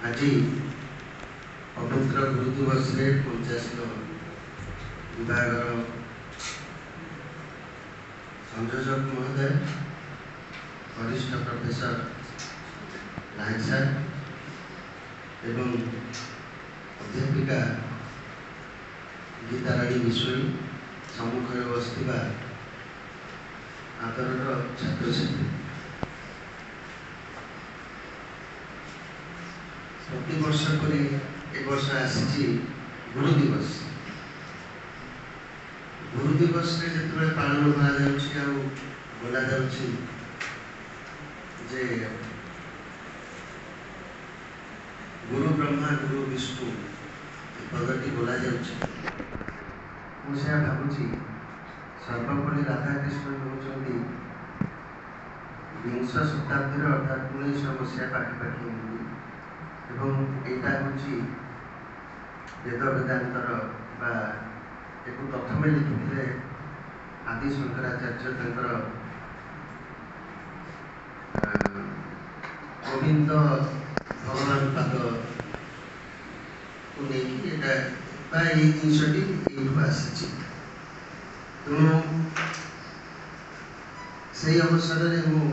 आज पवित्र गुरु दिवस रे 50 विभाग संयोजक महोदय वरिष्ठ प्रोफेसर नायक सर एवं अध्यापिका गीताराणी विश्वई सम्मुख में बसवा आदर छात्र छात्री प्रति वर्ष पर एक वर्ष आसी गुरु दिवस रे जिते पालन बोला जे गुरु ब्रह्मा गुरु विष्णु पदटी बोला मुझे भावुची सर्वपल्ली राधाकृष्ण होती विंश शताब्दी अर्थात 1900 मसीहा पाखापाखि एवं यहाँ हूँ वेद वेदांतर एक प्रथम लिखी आदि शंकराचार्य गोविंद भगवान पाद को लेकिन जिनटी आसी तेणु से अवसर में मु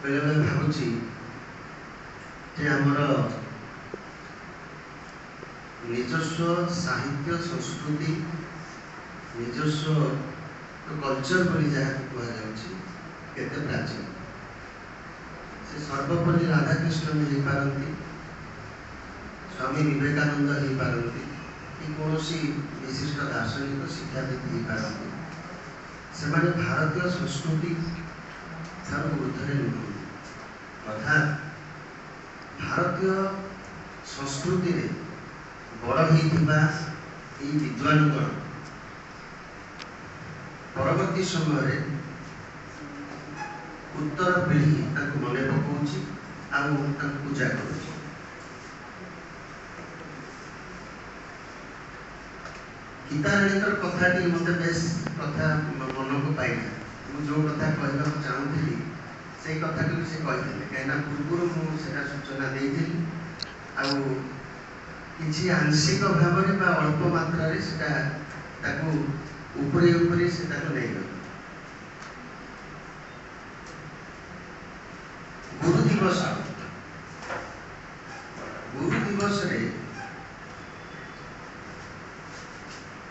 बेले बेले भावुची आमर निजस्व साहित्य संस्कृति निजस्व कल्चर बोली जहाँ कहुचे प्राचीन से सर्वपल्ली राधाकृष्ण हो पारती स्वामी विवेकानंद हो पारती कि कौन विशिष्ट दार्शनिक शिक्षाविद हो पारती से भारतीय संस्कृति ठार ऊर्धे नुहति अर्थात भारतीय संस्कृति रे बड़ होइथिबा ई विद्वानगण परवर्ती समय उत्तर पीढ़ी मन पकाउछि आ पूजा करुछि। गीताराणीकर कथाटी मत बेस कथा मन को पाइला जो कथा कहना चाहूली से कथा से कही कहीं पूर्व मुझे सूचना देती किसी आंशिक भाव में अल्प मात्रा उपरे उपरे से नहीं गुरु दिवस रे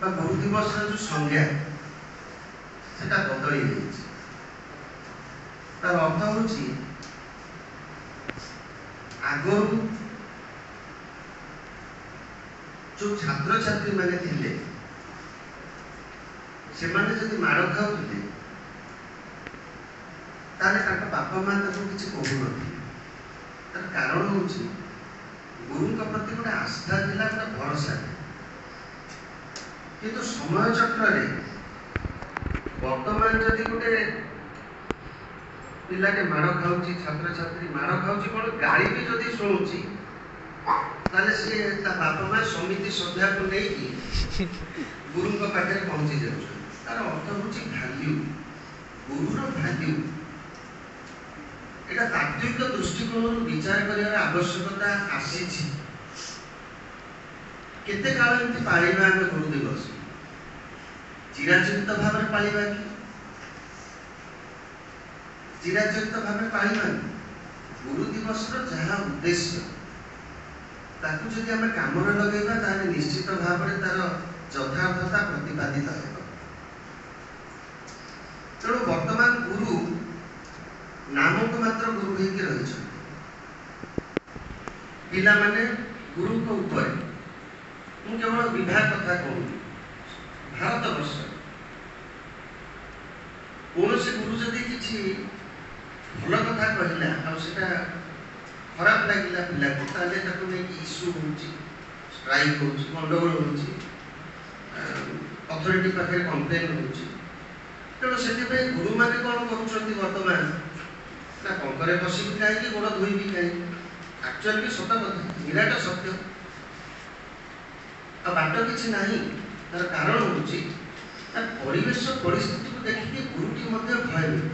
गुरु दिवस जो संज्ञा से बदली तार अर्थ हूँ आगु जो छात्र छात्री मैंने थिले से माने जदि माड़ खाऊले बापा माँ किसी कहून तार कारण हूँ गुरु प्रति गोटे आस्था थिला गोटे भरोसा किंतु समय चक्र वर्तमान जदि गोटे पिलाटे माड़ खाऊची छात्र छात्री माड़ खाऊची कौन गाड़ी भी जदि शुणुची ताले सी बापा माँ समिति सभ्या को लेकिन गुरु पाखे पहुँची जाऊँ तार अर्थ हूँ भैल्यू गुरुर भैल्यू यहाँ तात्विक दृष्टिकोण विचार कर आवश्यकता आसी केते काल एमती पालिबा आम गुरु दिवस चिराचरित भाव में पालिबा कि चिराचरित भाव पाइबा गुरु दिवस जहाँ उद्देश्य ताकू जदि आम काम लगेगा ताले निश्चित भाव में तार यथार्थता प्रतिपादित हो तेणु वर्तमान गुरु नाम को मात्र गुरु होकर रही पिला माने गुरु को ऊपर मु केवल विभाग कथा कहूँ भारत वर्ष कौन से गुरु जदि किसी भल कथा कहला आ खराब लगे पिला को ताले इश्यू हो स्ट्राइक हो गंडगोल हो अथॉरिटी पाखे कंप्लेन हो तेणु से गुरु मैंने कौन कर वर्तमान ना कंकरे बसिक कहीं गोड़ धोई भी कहीं एक्चुअली भी सत कथा विराट सत्य आ बाट किसी ना तार कारण हूँ परिवेश परिस्थिति को देखिए गुरुटी भयभीत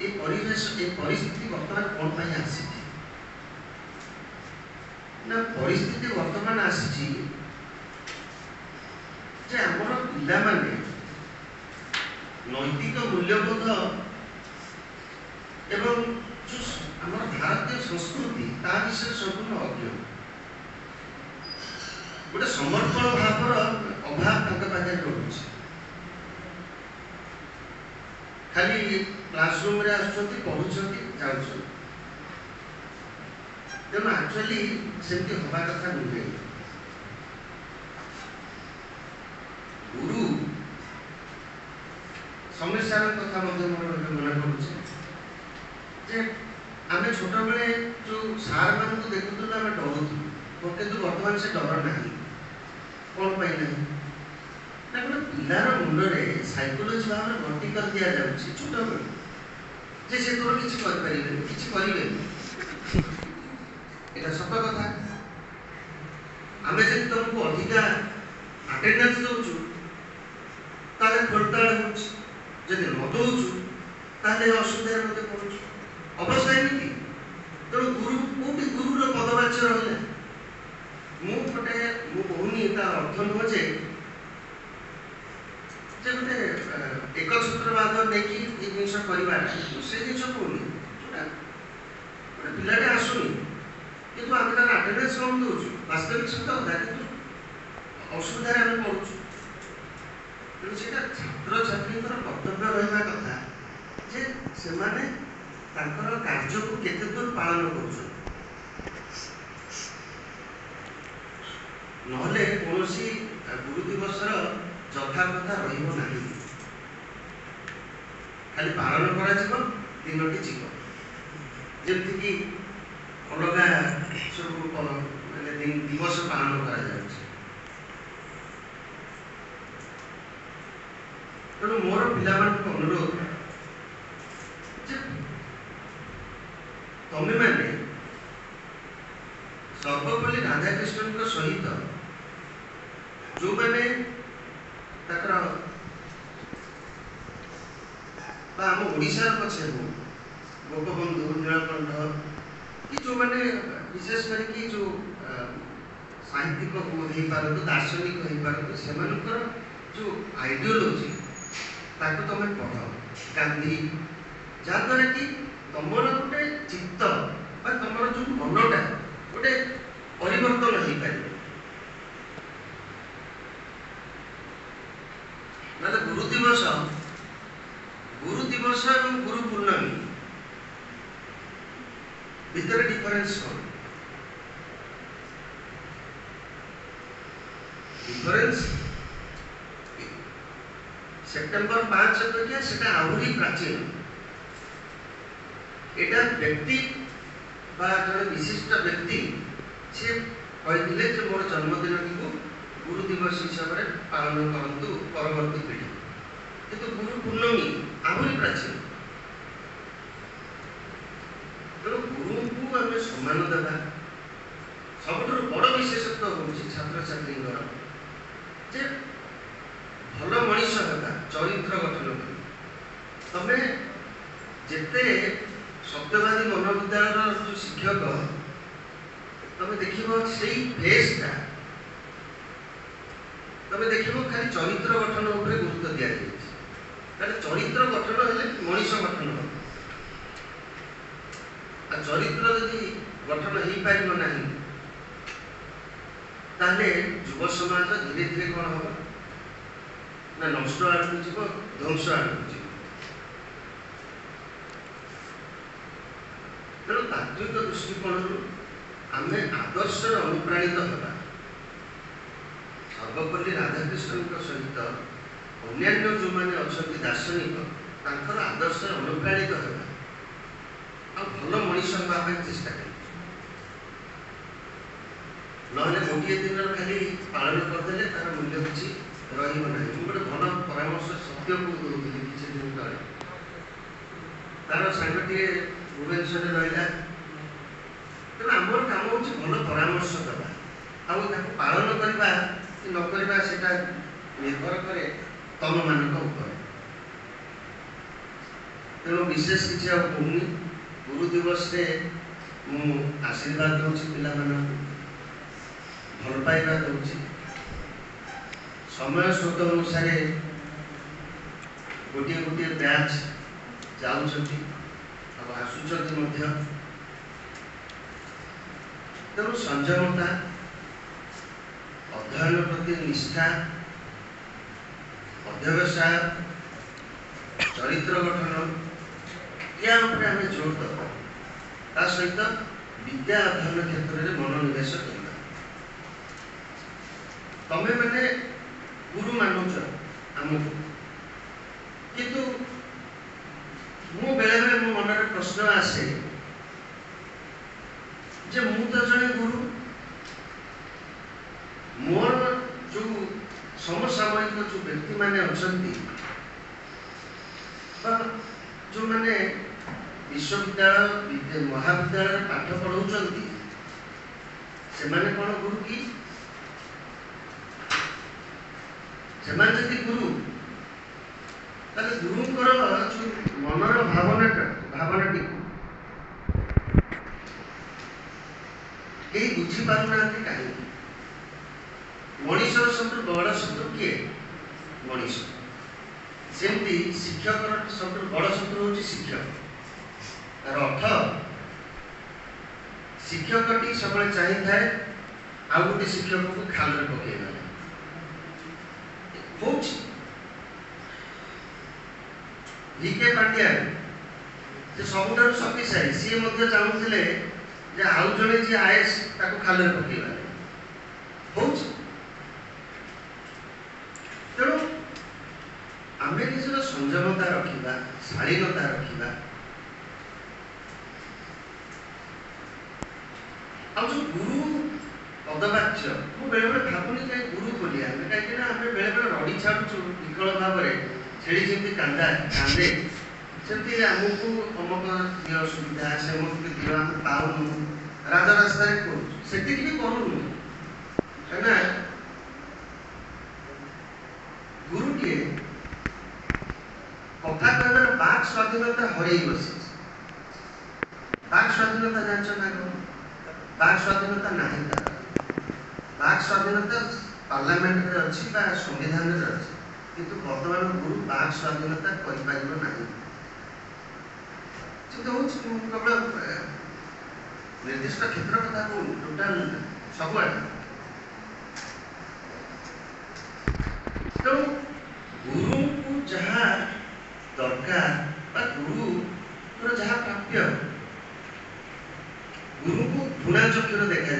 ये परिवेश ये परिस्थिति बर्तमान कौन आसी ना परिस्थिति वर्तमान आसी जे आमर पिला माने नैतिक मूल्यबोध एवं जो आमर भारतीय संस्कृति ता विषय संपूर्ण अज्ञ गोटे समर्पण भावर अभाव तांका पाखे रहुछि खाली क्लासरूम रे आसुछंती पढुछंती जाउछंती तेणु एक्चुअली सेमती हवा कथा नुहे गुरु समस्यार कथा मोर मन पड़ुछे जे आमे छोट बेले जो सार मान को देखुथु आमे डरुथु किंतु वर्तमान से डर नहीं कौन पाई नहीं ना गोटे पिलार मुंडरे साइकोलोजी भाव में भर्ती कर दिया जाउछि छोट बेले जे से तोर किछि कर परिबे किछि करिवे एटा सत कथा आमे जे तुमको अधिका अटेंडेंस दउछु ताले फलताळ होछि जदि न दउछु ताले असुविधा मते पड़ुछु अवश्य एमिति तेणु गुरु कोटि गुरुर पदवाच्य रहले मु कहूनी तार अर्थ नुह जे गोटे एक सूत्रवाद नहीं कि जिन कर से जिन कहूनी गोटे पिलाटे आसुनी किंतु आम तार अटेंडेंस कम दूसु वास्तविक सत्य कथा कि असुविधा आम पड़ुछु तेणु से छात्र छात्री कर्तव्य रहा कथा जे से कार्य को केते दूर पालन कर नहले कौनसी गुरु दिवसर जथाकथा रहिबो नाही खाली पालन करा जीव दिनटी जीव जेमति कि अलगा सब माने दिवस पालन करा जाउछि तेणु मोर पिला मान अनुरोध जे तमे माने सर्वपल्ली राधाकृष्ण सहित जो मैंने आम ओडिशार पछे हो गोपबंधु नीलकंठ कि जो मैंने विशेष करके जो साहित्यिक हो पारत दार्शनिक हो पारत से जो आइडियोलोजी ताको तुम पढ़ गांधी जहाद्वारा कि तुमर गोटे चित्त तुम जो मनटा गोटे परिवर्तन हो पार ना गुरु दिवस और गुरु पूर्णमी भितर डिफरेंस कौन डिफरेंस सेप्टेम्बर 5 अपेक्षा से आहरी प्राचीन एटा व्यक्ति जड़े विशिष्ट व्यक्ति सी कहते जे मोर जन्मदिन को गुरु दिवस हिसाब से पालन करतु परवर्ती पीढ़ी किंतु गुरु पूर्णमी आहरी प्राचीन तेणु गुरु को आम सम्मान देवा सब बड़ विशेषत्व हूँ छात्र छात्री जे भल मनीष होगा चरित्र गठन तमें जिते सत्यवादी मनोविद्यालय जो शिक्षक तमें देख से फेसटा तमें देख खाली चरित्र गठन उपर गुरुत्व दि चरित्र गठन है मनीष गठन आ चरित्र यदि गठन हो पार ना ताले युव समाज धीरे धीरे कौन हम ना नष्ट आड़क जीव ध्वंस आड़क जीव तेणु तात्विक दृष्टिकोण आम आदर्श अनुप्राणित होगा सर्वपल्ली राधाकृष्ण सहित अन्यान्य जो मैंने अच्छा दार्शनिक तांकर आदर्श अनुप्राणित होगा आ भल मनीष हाँवाई चेष्टा कर गोटे दिन खाली पालन करदे तार मूल्य किसी रहा गोटे भल परामर्श सत्य को दूसरी किसी दिन तले तार सांगटे भुवनेश्वर रहा तेना आमर काम हो भल परामर्श देवा आउ पालन करवा कि न करवा सेटा निर्भर करे तम मानक ऊपर तेणु विशेष किसी कहूनी गुरु दिवस रे मु आशीर्वाद दूसरी पिला भल पाइबा दूची समय स्रोत अनुसार गोटे गोटे बैच जाऊँगी आसुँच तेणु संयमता अध्ययन प्रति निष्ठा अध्यवसाय चरित्र गठन या आम जोर दबा ता सहित विद्या अध्ययन क्षेत्र में मनोनिवेश करना तमें मैंने गुरु मानुच आमको किंतु मु बेले बेले मो मन में प्रश्न आसे जे मु तो जड़े गुरु मोर जो समसामयिक जो व्यक्ति माने अछंती जो माने विश्वविद्यालय महाविद्यालय पाठ पढ़ाउछंती से माने कौन गुरु की से माने जति गुरु ताले गुरुंकर जो मनर भावनाटी कहीं बुझी पारना कहीं मनीषर सब बड़ शत्रु किए मनीष सेमती शिक्षक सब बड़ शत्रु हूँ शिक्षक तार अर्थ शिक्षकटी सब चाहिए था आउ गोटे शिक्षक को खाल पकड़ वीके पांड्या से सब शक्तिशाली सी चाहूले आउ जड़े जी आएस खाल पकड़ा तेणु आम निजर संयमता रखा शालीनता रखा आ जो गुरु पदवाच्य मु बेले बेले भावुनी कहीं गुरु बोली कहीं आम बेले बेले रड़ी छाड़ू विकल भाव में छेड़ी जमी कांदे सेमती आमको अमक दियो सुविधा से दियो आम पाऊनु राजा रास्ता से भी करूँ कहीं गुरु किए कथा कहना बाक स्वाधीनता हरई बस बाक स्वाधीनता जान ना बाक स्वाधीनता ना बाक स्वाधीनता पार्लियामेंट रे अच्छी संविधान रे अच्छी किंतु वर्तमान गुरु बाक स्वाधीनता केवल निर्दिष्ट क्षेत्र कथा कहूँ टोटाल सबुआड़े तेणु गुरु को जहाँ दरकार गुरु जहाँ प्राप्य गुरु को घृणा चक्षुर देखा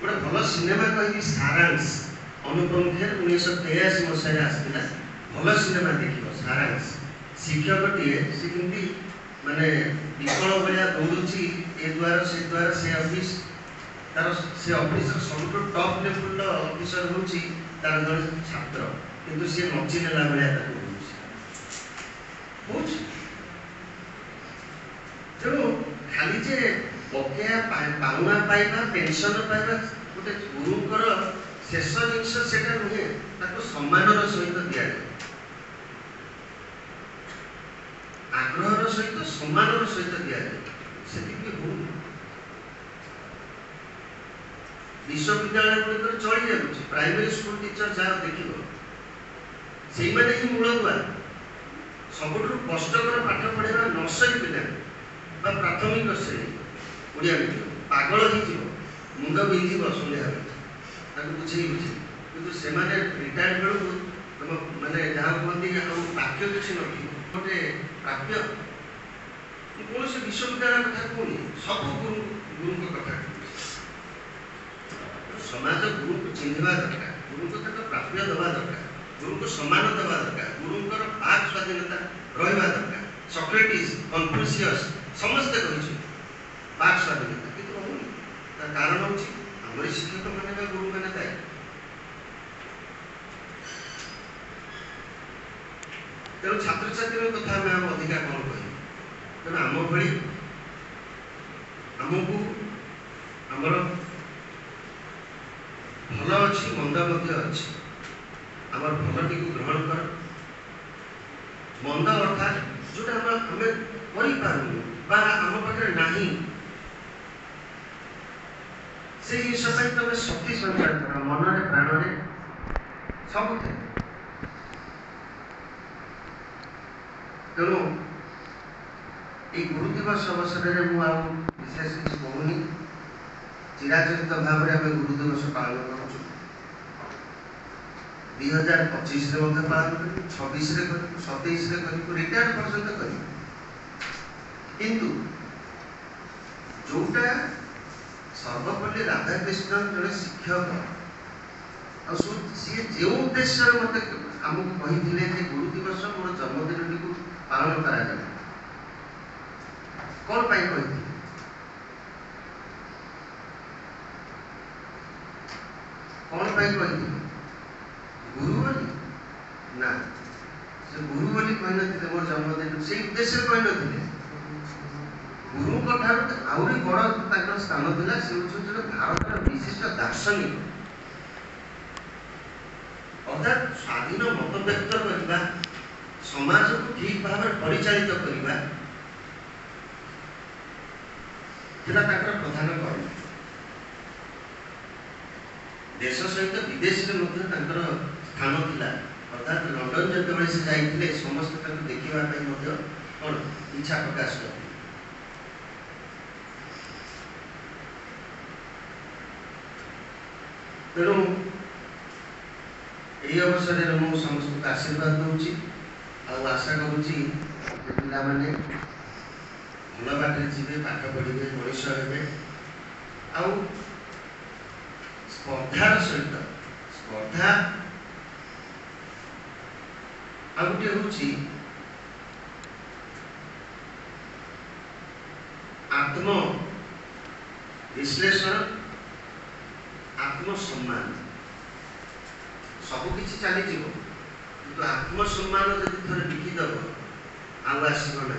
गोटे भल सिनेमा कह सारांश अनुपम खेर 1983 मसीह आसाला भल सिनेमा देख सारांश शिक्षकटीए सी कमी माने विकल भाया दौड़ी ए द्वार से ऑफिस तार से ऑफिस सब टॉप लेवल ऑफिसर हूँ तार जन छात्र किंतु सी नची नेला भाया तेणु खाली जे बकेया पाउना पाइबा पेंशन पाइबा गोटे गुरुंकर शेष जिनस से नुहे सम्मान सहित दि आग्रहर सहित सम्मान सहित दि जाए विश्वविद्यालय गुड़िक चली जाऊँगी प्राइमरी स्कूल टीचर जहाँ देख से ही मूल दुआ सबुठ कष्टर पाठ पढ़ा नर्सरी पिला प्राथमिक श्रेणी ओडिया मीडियम पागल हो मुंड बिंध सन्ध्या बुझे कि से रिटायर्ड बेलू तुम मैंने जहाँ कहते पाठ्य किसी न गोटे प्राप्य कौन से विश्वविद्यालय कथा कहूनी सब गुरु कथा समाज गुरु को चिन्हवा दरकार गुरु को प्राप्य दवा दरकार गुरु को सम्मान दवा दरकार गुरुंकर बाक स्वाधीनता रहा दरकार सॉक्रेटिस कन्फ्यूशियस समस्ते कही बाक स्वाधीनता कि रोनी तार कारण हूँ आम शिक्षक मैंने गुरु मैंने दायी तेणु छात्र छात्री कथा आम अधिका कौन कह तेणु आम भाई आमको आमर भल अच्छी मंद अच्छी आम भलटी को ग्रहण कर मंद अर्थात जोटा आम आम पाखे ना से जिस तुम शक्ति संचार कर मन प्राण सब तेणु ये गुरु दिवस अवसर में विशेष किसी कहूनी चिराचरित भाव में आम गुरु दिवस पालन कर 2025 पालन कर 26 27 रिटायर्ड पर्यंत कर किंतु जोटा सर्वपल्ली राधाकृष्ण जड़े शिक्षक सी जो उद्देश्य मत आमको कही गुरु दिवस मोर जन्मदिन टी पालन करा कौन पाई कही कौन पाई कही गुरु बोली ना से गुरु बोली कही न मोर जन्मदिन से उद्देश्य कही न गुरु आहरी बड़ स्थान था से भारत विशिष्ट दार्शनिक अर्थात स्वाधीन मत व्यक्त करने समाज को ठीक भाव परिचालित करने प्रधान कर्म देश सहित विदेश में स्थान थिला अर्थात लंडन जो से जाते समस्त देखापी कौन इच्छा प्रकाश कर तेणु यही अवसर में मुझे समस्त को आशीर्वाद दूची आशा करुँची पिला माने भल बाटे जी पाठ पढ़े मनीष हे स्पर्धार सहित स्पर्धा आ गोटे हूँ आत्म विश्लेषण आत्मसम्मान सबकि चली किंतु आत्मसम्मान जब थे लिखिदेव आसना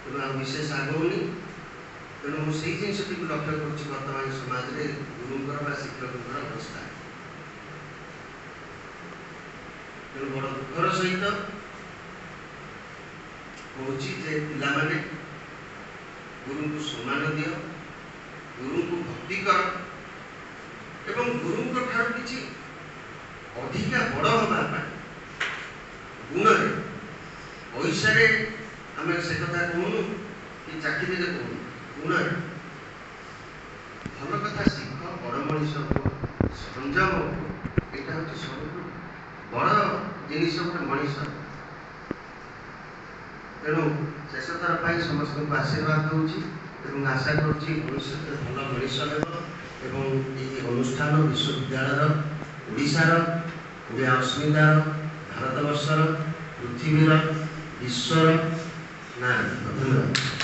तेणु विशेष आगौनी तेणु मुझे जिनस लक्ष्य कर वर्तमान समाज में गुरुंर शिक्षक अवस्था तेणु बड़ दुखर सहित कहूँ जे पिलाने गुरु को सम्मान दियो गुरु को भक्ति कर एवं गुरु ठार किसी अधिका बड़ हवा गुण पैसा आम से कथा कहूँ कि चाकरी कहूँ गुण भल कथा शिख बड़ मनीष संयम यहाँ हूँ सब बड़ जिनिस गोटे मनीष तेणु शेष थर पर समस्त को आशीर्वाद दूची एवं आशा करुँच भविष्य भल मनीष हे अनुष्ठान विश्वविद्यालय ओडिशार ओडिया अस्मितार भारतवर्षर पृथ्वीर विश्वर ना धन्यवाद।